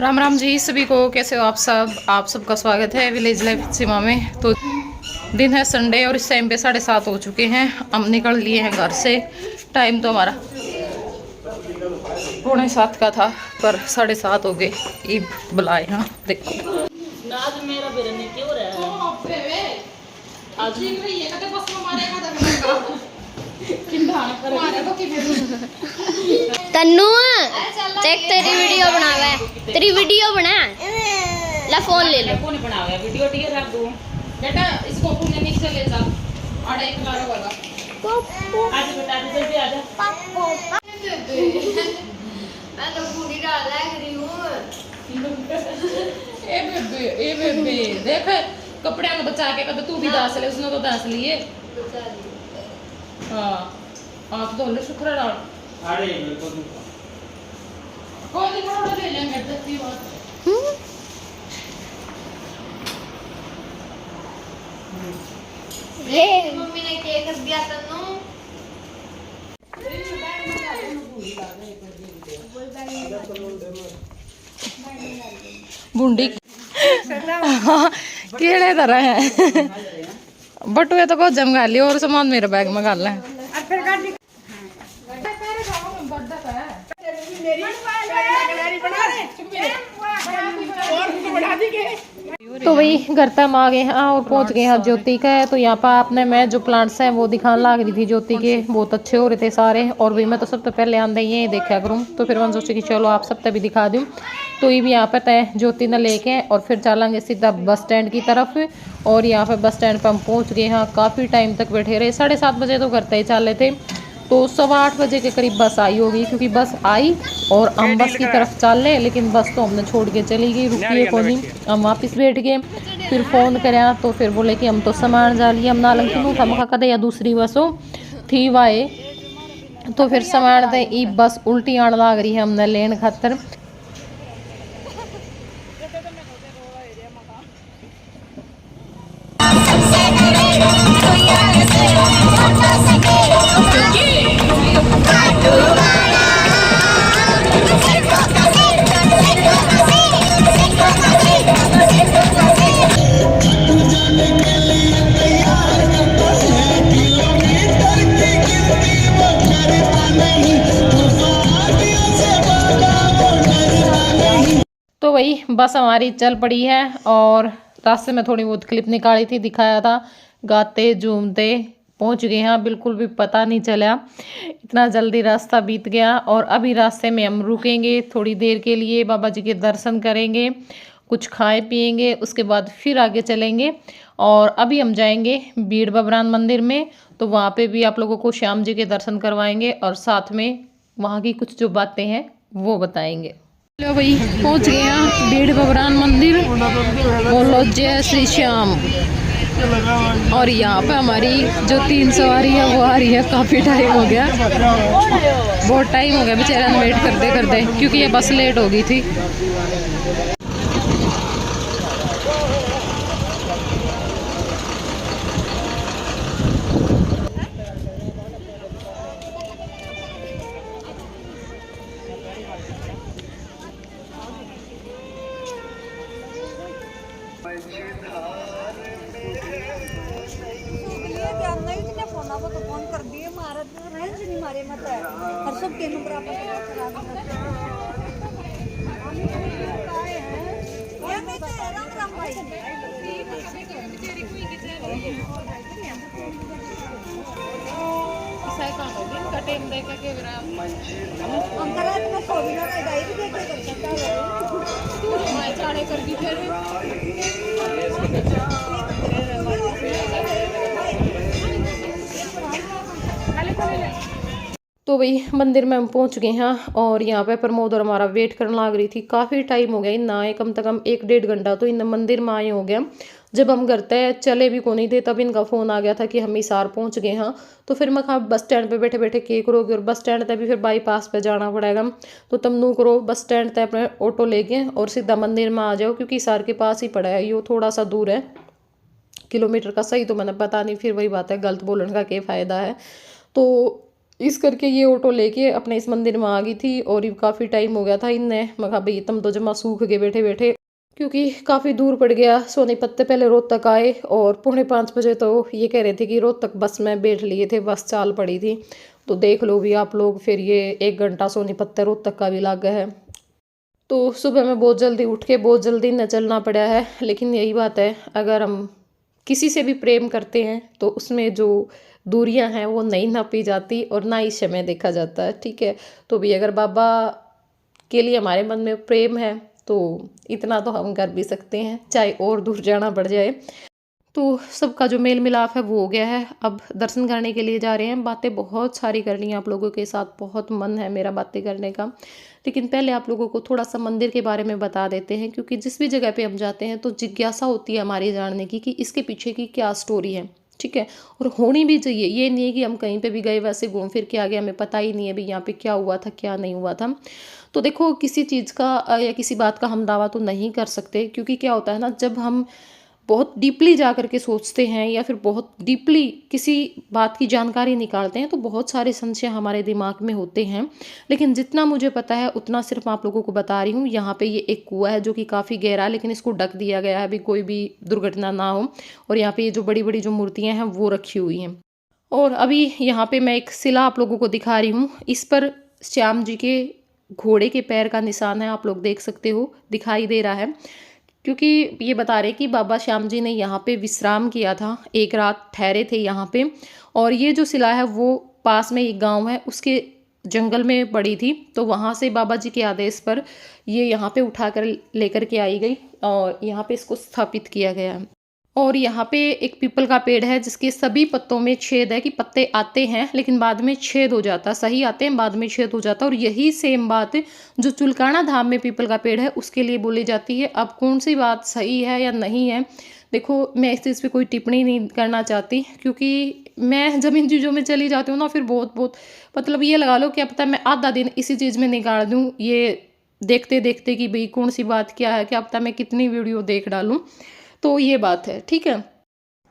राम राम जी सभी को। कैसे हो आप सबका स्वागत है विलेज लाइफ सीमा में। तो दिन है संडे और इस टाइम पे 7:30 हो चुके हैं। हम निकल लिए हैं घर से। टाइम तो हमारा 6:45 का था पर 7:30 हो गए। ईद बुलाए हाँ देखो। तन्नू चेक तेरी वीडियो बनावे तेरी वीडियो बना ला फोन ले लो कौन बनावे वीडियो डी रख दूं बेटा। इसको पुणे नीचे ले जा आड़ा एक लारा होगा। आज बेटा जल्दी आ जा पापा मैं तो पूरी डाल रही हूं। ए बेबे देख कपड़े में बचा के कद तू भी दास ले उसने तो दास लिए बचा लिए। हां आप तो ले शुक्र डाल आड़े को कोई थोड़ा ले लेंगे दत्ती बात। ये मम्मी ने क्या कर दिया तन्नू। बूंदी कीड़े तरह है बटुए तो बहुत जम लियो और सामान मेरे बैग में गाल है। तो वही घर तक हम आ गए हैं और पहुंच गए हैं ज्योति का। तो यहाँ पर आपने मैं जो प्लांट्स हैं वो दिखाने लग रही थी ज्योति के। बहुत अच्छे हो रहे थे सारे और वही मैं तो सबसे पहले आंदा ही देखा करूँ। तो फिर मैंने सोचा कि चलो आप सब भी दिखा दूँ। तो ये भी यहाँ पर तय ज्योति ने लेके और फिर चलेंगे सीधा बस स्टैंड की तरफ। और यहाँ पर बस स्टैंड पर हम पहुँच गए हैं। काफ़ी टाइम तक बैठे रहे। 7:30 बजे तो घर तय चले थे। तो 7:15 बजे के करीब बस आई होगी क्योंकि बस आई और हम बस की तरफ चल रहे। लेकिन बस तो हमने छोड़ के चली गई, रुकी को नहीं। हम वापस बैठ गए। फिर फ़ोन कराया तो फिर बोले कि हम तो सामान जा लिए हम नालंग सुनू था मखा कदे या दूसरी बस हो थी वाए। तो फिर सामान दे ई बस उल्टी आने लग रही है हमने लेन खातर। तो वही बस हमारी चल पड़ी है और रास्ते में थोड़ी बहुत क्लिप निकाली थी, दिखाया था। गाते झूमते पहुंच गए हैं। बिल्कुल भी पता नहीं चला, इतना जल्दी रास्ता बीत गया। और अभी रास्ते में हम रुकेंगे थोड़ी देर के लिए, बाबा जी के दर्शन करेंगे, कुछ खाए पिएंगे, उसके बाद फिर आगे चलेंगे। और अभी हम जाएंगे बीड़ बबरान मंदिर में। तो वहाँ पे भी आप लोगों को श्याम जी के दर्शन करवाएंगे और साथ में वहाँ की कुछ जो बातें हैं वो बताएंगे। चलो भाई पहुंच गए हैं बीड़ बबरान मंदिर। बोलो जय श्री श्याम। और यहाँ पे हमारी जो 3 सवारी है वो आ रही है। काफ़ी टाइम हो गया, बहुत टाइम हो गया बेचारा ने वेट करते करते क्योंकि ये बस लेट हो गई थी। फोन कर दिए मारा नहीं मारे मत है हर सब के नंबर आप तो वही मंदिर में हम पहुंच गए हैं और यहाँ पे प्रमोद और हमारा वेट करने लग रही थी। काफ़ी टाइम हो गया इन आए, कम से कम 1-1.5 घंटा तो इन मंदिर में आए हो गया। जब हम घर तय चले भी को नहीं थे तब इनका फ़ोन आ गया था कि हम हिसार पहुंच गए हैं। तो फिर मैं कहा बस स्टैंड पे बैठे बैठे के करोगे, और बस स्टैंड तक भी फिर बाईपास पे जाना पड़ेगा। तो तुम नू करो बस स्टैंड तक अपने ऑटो लेके और सीधा मंदिर में आ जाओ क्योंकि हिसार के पास ही पड़ा है, ये थोड़ा सा दूर है किलोमीटर का। सही तो मैंने पता नहीं, फिर वही बात है गलत बोलने का क्या फ़ायदा है। तो इस करके ये ऑटो लेके अपने इस मंदिर में आ गई थी। और ये काफ़ी टाइम हो गया था इनने, मैं कहा भाई तुम तो जमा सूख गए बैठे बैठे, क्योंकि काफ़ी दूर पड़ गया। सोनीपत से पहले रोहतक आए और 4:45 तो ये कह रहे थे कि रोहतक बस में बैठ लिए थे, बस चाल पड़ी थी। तो देख लो भी आप लोग, फिर ये 1 घंटा सोनीपत से रोहतक का भी लग गया है। तो सुबह में बहुत जल्दी उठ के बहुत जल्दी न चलना पड़ा है। लेकिन यही बात है, अगर हम किसी से भी प्रेम करते हैं तो उसमें जो दूरियां हैं वो नहीं नापी जाती और ना ही समय देखा जाता है। ठीक है, तो भी अगर बाबा के लिए हमारे मन में प्रेम है तो इतना तो हम कर भी सकते हैं, चाहे और दूर जाना पड़ जाए। तो सबका जो मेल मिलाप है वो हो गया है। अब दर्शन करने के लिए जा रहे हैं। बातें बहुत सारी करनी है आप लोगों के साथ, बहुत मन है मेरा बातें करने का। लेकिन पहले आप लोगों को थोड़ा सा मंदिर के बारे में बता देते हैं, क्योंकि जिस भी जगह पे हम जाते हैं तो जिज्ञासा होती है हमारी जानने की कि इसके पीछे की क्या स्टोरी है। ठीक है, और होनी भी चाहिए। ये नहीं है कि हम कहीं पे भी गए वैसे घूम फिर के आ गए, हमें पता ही नहीं है भी यहाँ पे क्या हुआ था क्या नहीं हुआ था। तो देखो, किसी चीज़ का या किसी बात का हम दावा तो नहीं कर सकते, क्योंकि क्या होता है ना, जब हम बहुत डीपली जा कर के सोचते हैं या फिर बहुत डीपली किसी बात की जानकारी निकालते हैं तो बहुत सारे संशय हमारे दिमाग में होते हैं। लेकिन जितना मुझे पता है उतना सिर्फ आप लोगों को बता रही हूँ। यहाँ पे ये एक कुआं है जो कि काफ़ी गहरा है, लेकिन इसको ढक दिया गया है अभी कोई भी दुर्घटना ना हो। और यहाँ पे ये जो बड़ी बड़ी जो मूर्तियाँ हैं वो रखी हुई हैं। और अभी यहाँ पे मैं एक शिला आप लोगों को दिखा रही हूँ। इस पर श्याम जी के घोड़े के पैर का निशान है, आप लोग देख सकते हो, दिखाई दे रहा है। क्योंकि ये बता रहे कि बाबा श्याम जी ने यहाँ पे विश्राम किया था, एक रात ठहरे थे यहाँ पे। और ये जो शिला है वो पास में एक गांव है उसके जंगल में पड़ी थी, तो वहाँ से बाबा जी के आदेश पर ये यहाँ पे उठाकर लेकर के आई गई और यहाँ पे इसको स्थापित किया गया है। और यहाँ पे एक पीपल का पेड़ है जिसके सभी पत्तों में छेद है, कि पत्ते आते हैं लेकिन बाद में छेद हो जाता, सही आते हैं बाद में छेद हो जाता। और यही सेम बात जो चुलकाना धाम में पीपल का पेड़ है उसके लिए बोली जाती है। अब कौन सी बात सही है या नहीं है, देखो मैं इस चीज़ पे कोई टिप्पणी नहीं करना चाहती, क्योंकि मैं जब इन चीज़ों में चली जाती हूँ ना फिर बहुत बहुत मतलब ये लगा लो कि अब तक मैं आधा दिन इसी चीज़ में निकाल दूँ, ये देखते देखते कि भाई कौन सी बात क्या है, क्या अब तक मैं कितनी वीडियो देख डालूँ। तो ये बात है। ठीक है,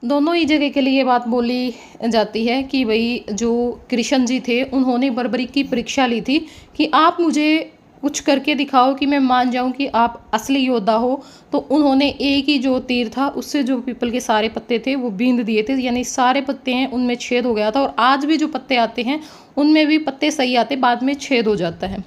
दोनों ही जगह के लिए ये बात बोली जाती है कि भाई जो कृष्ण जी थे उन्होंने बर्बरी की परीक्षा ली थी कि आप मुझे कुछ करके दिखाओ कि मैं मान जाऊं कि आप असली योद्धा हो। तो उन्होंने एक ही जो तीर था उससे जो पीपल के सारे पत्ते थे वो बींद दिए थे, यानी सारे पत्ते हैं उनमें छेद हो गया था। और आज भी जो पत्ते आते हैं उनमें भी पत्ते सही आते, बाद में छेद हो जाता है।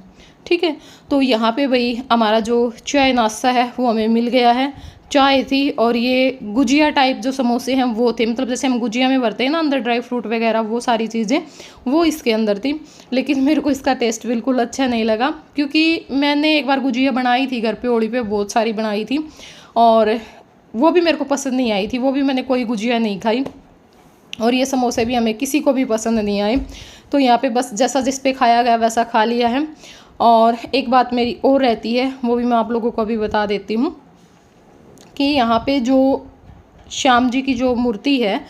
ठीक है, तो यहाँ पे भाई हमारा जो चाय नाश्ता है वो हमें मिल गया है। चाय थी और ये गुजिया टाइप जो समोसे हैं वो थे, मतलब जैसे हम गुजिया में भरते हैं ना अंदर ड्राई फ्रूट वगैरह, वो सारी चीज़ें वो इसके अंदर थी। लेकिन मेरे को इसका टेस्ट बिल्कुल अच्छा नहीं लगा, क्योंकि मैंने एक बार गुजिया बनाई थी घर पे, होली पे बहुत सारी बनाई थी और वो भी मेरे को पसंद नहीं आई थी, वो भी मैंने कोई गुजिया नहीं खाई। और ये समोसे भी हमें किसी को भी पसंद नहीं आए। तो यहाँ पे बस जैसा जिस पे खाया गया वैसा खा लिया है। और एक बात मेरी और रहती है, वो भी मैं आप लोगों को अभी बता देती हूँ कि यहाँ पे जो श्याम जी की जो मूर्ति है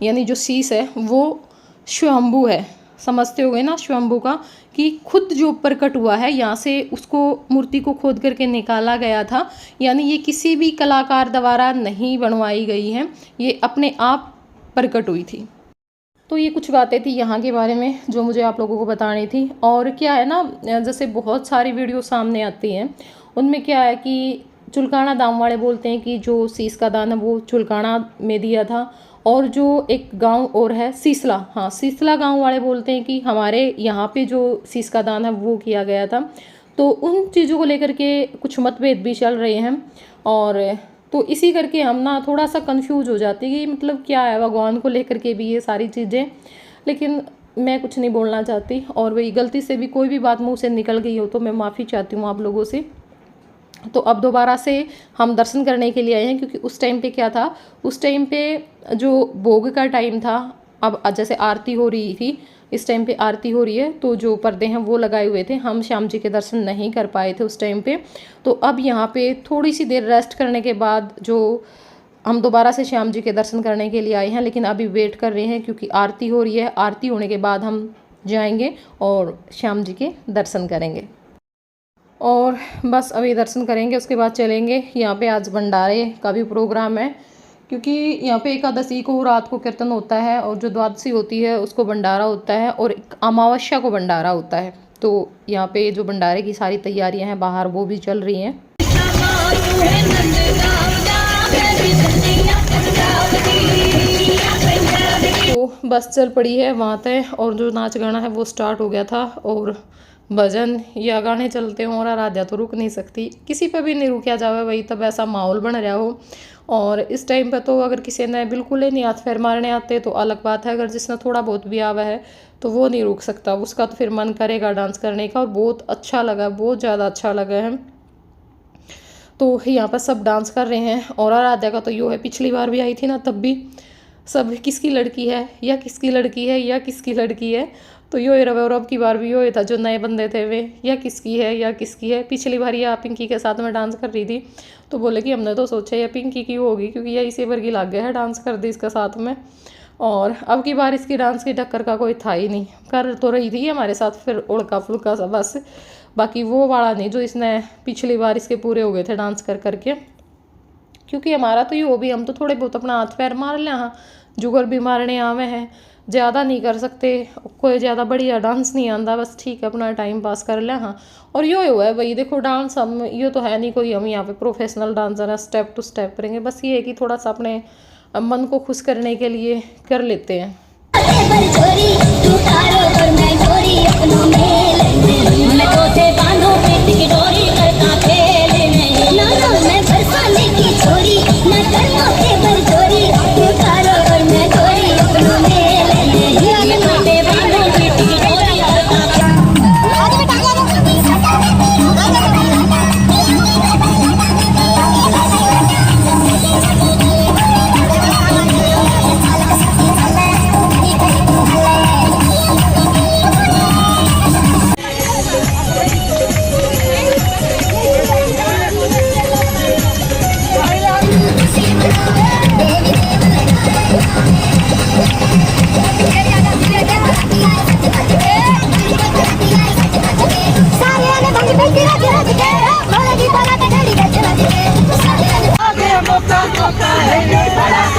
यानी जो शीश है वो स्वयंभू है। समझते होगे ना स्वयंभू का, कि खुद जो प्रकट हुआ है यहाँ से, उसको मूर्ति को खोद करके निकाला गया था। यानी ये किसी भी कलाकार द्वारा नहीं बनवाई गई है, ये अपने आप प्रकट हुई थी। तो ये कुछ बातें थी यहाँ के बारे में जो मुझे आप लोगों को बतानी थी। और क्या है ना, जैसे बहुत सारी वीडियो सामने आती हैं, उनमें क्या है कि चुलकाना दाम वाले बोलते हैं कि जो शीश का दान है वो चुलकाना में दिया था। और जो एक गांव और है सीसला, हाँ सीसला गांव वाले बोलते हैं कि हमारे यहाँ पे जो शीश का दान है वो किया गया था। तो उन चीज़ों को लेकर के कुछ मतभेद भी चल रहे हैं। और तो इसी करके हम ना थोड़ा सा कंफ्यूज हो जाते हैं कि मतलब क्या है भगवान को लेकर के भी ये सारी चीज़ें। लेकिन मैं कुछ नहीं बोलना चाहती, और वही गलती से भी कोई भी बात मुंह से निकल गई हो तो मैं माफ़ी चाहती हूँ आप लोगों से। तो अब दोबारा से हम दर्शन करने के लिए आए हैं, क्योंकि उस टाइम पे क्या था, उस टाइम पे जो भोग का टाइम था, अब जैसे आरती हो रही थी, इस टाइम पे आरती हो रही है, तो जो पर्दे हैं वो लगाए हुए थे, हम श्याम जी के दर्शन नहीं कर पाए थे उस टाइम पे। तो अब यहाँ पे थोड़ी सी देर रेस्ट करने के बाद जो हम दोबारा से श्याम जी के दर्शन करने के लिए आए हैं, लेकिन अभी वेट कर रहे हैं क्योंकि आरती हो रही है। आरती होने के बाद हम जाएंगे और श्याम जी के दर्शन करेंगे। और बस अभी दर्शन करेंगे, उसके बाद चलेंगे। यहाँ पे आज भंडारे का भी प्रोग्राम है, क्योंकि यहाँ पे एकादशी को रात को कीर्तन होता है और जो द्वादशी होती है उसको भंडारा होता है और अमावस्या को भंडारा होता है। तो यहाँ पे जो भंडारे की सारी तैयारियां हैं बाहर वो भी चल रही हैं। तो बस चल पड़ी है वहाँ तक और जो नाच गाना है वो स्टार्ट हो गया था और भजन या गाने चलते हों और आराध्या तो रुक नहीं सकती, किसी पे भी नहीं रुकिया जावे वही तब ऐसा माहौल बन रहा हो। और इस टाइम पे तो अगर किसी ने बिल्कुल ही नहीं हाथ पैर मारने आते तो अलग बात है, अगर जिसने थोड़ा बहुत भी आवा है तो वो नहीं रुक सकता, उसका तो फिर मन करेगा डांस करने का। और बहुत अच्छा लगा, बहुत ज़्यादा अच्छा लगा है। तो यहाँ पर सब डांस कर रहे हैं और आराध्या का तो यो है, पिछली बार भी आई थी ना तब भी सब किसकी लड़की है या किसकी लड़की है या किसकी लड़की है, तो यो ही रवे। और अब की बार भी यो था, जो नए बंदे थे वे या किसकी है या किसकी है। पिछली बार ये पिंकी के साथ में डांस कर रही थी तो बोले कि हमने तो सोचा ये पिंकी की होगी क्योंकि ये इसी वर्गी लग गया है, डांस कर दी इसके साथ में। और अब की बार इसकी डांस की टक्कर का कोई था ही नहीं, कर तो रही थी हमारे साथ फिर उड़का फुल्का सा बस, बाकी वो वाला नहीं जो इसने पिछली बार इसके पूरे हो गए थे डांस कर करके। क्योंकि हमारा तो ये हो भी, हम तो थोड़े बहुत अपना हाथ पैर मार लें, हाँ जुगर भी मारने आवे हैं, ज़्यादा नहीं कर सकते, कोई ज़्यादा बढ़िया डांस नहीं आंदा, बस ठीक है अपना टाइम पास कर लें। हाँ और यो हुआ है भाई, देखो डांस हम ये तो है नहीं कोई हम यहाँ पे प्रोफेशनल डांसर है स्टेप टू स्टेप करेंगे, बस ये है कि थोड़ा सा अपने मन को खुश करने के लिए कर लेते हैं। मौका है